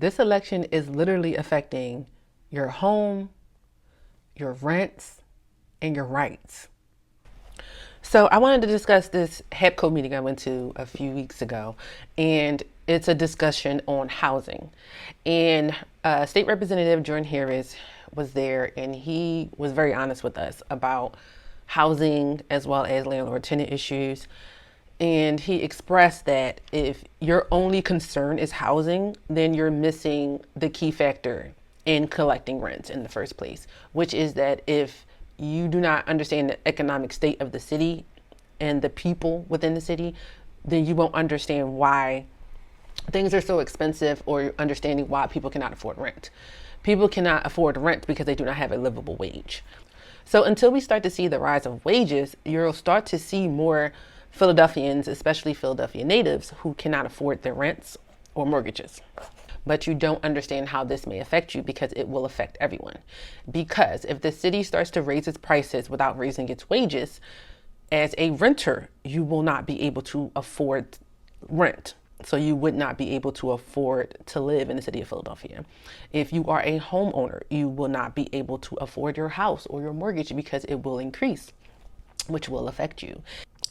This election is literally affecting your home, your rents, and your rights. So I wanted to discuss this HEPCO meeting I went to a few weeks ago, and it's a discussion on housing. And State Representative Jordan Harris was there, and he was very honest with us about housing as well as landlord-tenant issues. And he expressed that if your only concern is housing, then you're missing the key factor in collecting rent in the first place, which is that if you do not understand the economic state of the city and the people within the city, then you won't understand why things are so expensive, or understanding why people cannot afford rent. People cannot afford rent because they do not have a livable wage. So until we start to see the rise of wages, you'll start to see more Philadelphians, especially Philadelphia natives, who cannot afford their rents or mortgages. But you don't understand how this may affect you, because it will affect everyone. Because if the city starts to raise its prices without raising its wages, as a renter, you will not be able to afford rent. So you would not be able to afford to live in the city of Philadelphia. If you are a homeowner, you will not be able to afford your house or your mortgage, because it will increase, which will affect you.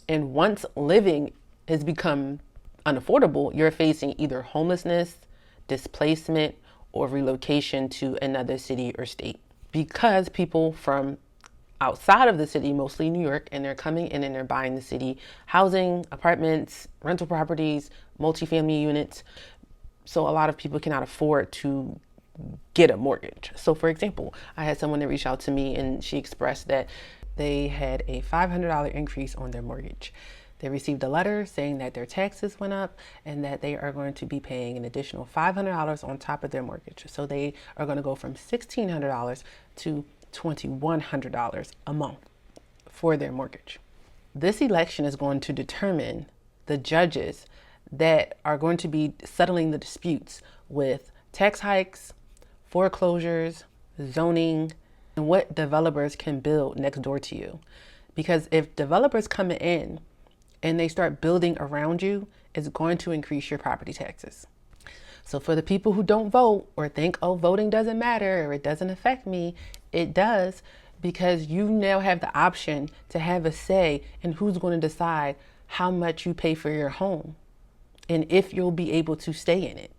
And once living has become unaffordable, you're facing either homelessness, displacement, or relocation to another city or state. Because people from outside of the city, mostly New York, and they're coming in and they're buying the city housing, apartments, rental properties, multifamily units. So a lot of people cannot afford to get a mortgage. So for example, I had someone that reached out to me, and she expressed that they had a $500 increase on their mortgage. They received a letter saying that their taxes went up and that they are going to be paying an additional $500 on top of their mortgage. So they are going to go from $1,600 to $2,100 a month for their mortgage. This election is going to determine the judges that are going to be settling the disputes with tax hikes, foreclosures, zoning, and what developers can build next door to you. Because if developers come in and they start building around you, it's going to increase your property taxes. So for the people who don't vote or think, oh, voting doesn't matter or it doesn't affect me, it does, because you now have the option to have a say in who's going to decide how much you pay for your home and if you'll be able to stay in it.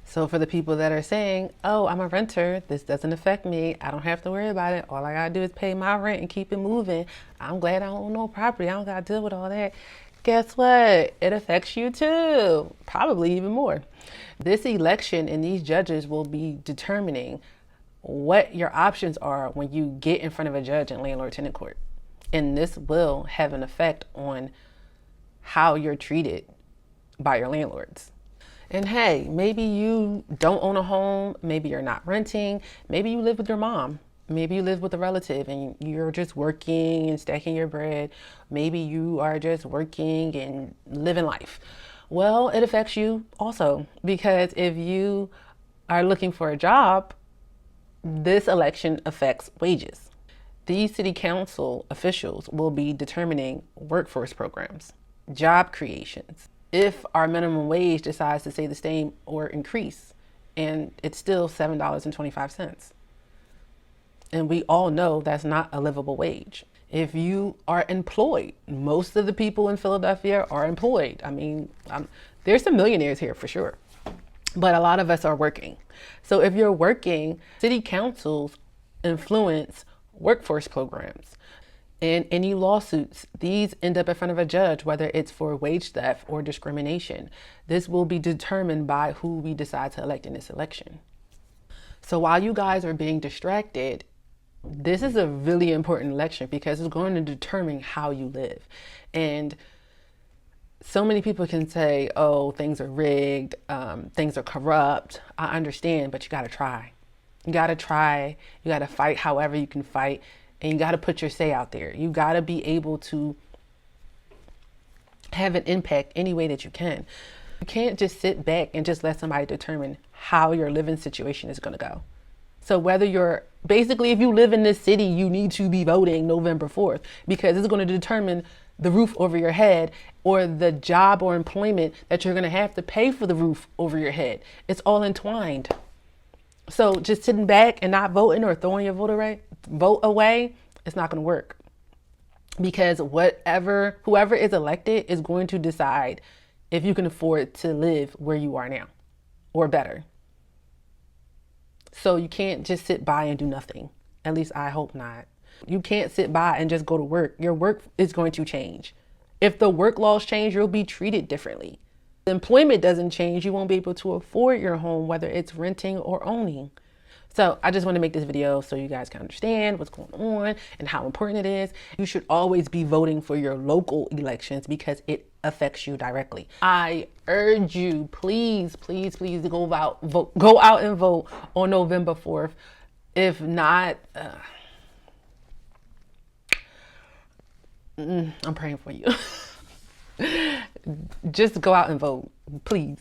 So for the people that are saying, oh, I'm a renter, this doesn't affect me, I don't have to worry about it, all I gotta do is pay my rent and keep it moving, I'm glad I don't own no property, I don't gotta deal with all that. Guess what? It affects you too, probably even more. This election and these judges will be determining what your options are when you get in front of a judge in landlord-tenant court. And this will have an effect on how you're treated by your landlords. And hey, maybe you don't own a home, maybe you're not renting, maybe you live with your mom, maybe you live with a relative and you're just working and stacking your bread, maybe you are just working and living life. Well, it affects you also, because if you are looking for a job, this election affects wages. These city council officials will be determining workforce programs, job creations. If our minimum wage decides to stay the same or increase, and it's still $7.25. And we all know that's not a livable wage. If you are employed, most of the people in Philadelphia are employed. I mean, there's some millionaires here for sure, but a lot of us are working. So if you're working, city councils influence workforce programs. And any lawsuits, these end up in front of a judge, whether it's for wage theft or discrimination. This will be determined by who we decide to elect in this election. So while you guys are being distracted, this is a really important election, because it's going to determine how you live. And so many people can say, oh, things are rigged, things are corrupt. I understand, but you got to try. You got to try. You got to fight however you can fight. And you got to put your say out there. You got to be able to have an impact any way that you can. You can't just sit back and just let somebody determine how your living situation is going to go. So whether if you live in this city, you need to be voting November 4th, because it's going to determine the roof over your head, or the job or employment that you're going to have to pay for the roof over your head. It's all entwined. So just sitting back and not voting or throwing your vote away, it's not going to work. Because whoever is elected is going to decide if you can afford to live where you are now or better. So you can't just sit by and do nothing. At least I hope not. You can't sit by and just go to work. Your work is going to change. If the work laws change, you'll be treated differently. The employment doesn't change, you won't be able to afford your home, whether it's renting or owning. So I just want to make this video so you guys can understand what's going on and how important it is. You should always be voting for your local elections because it affects you directly. I urge you, please, please, please go out and vote on November 4th. If not, I'm praying for you. Just go out and vote, please.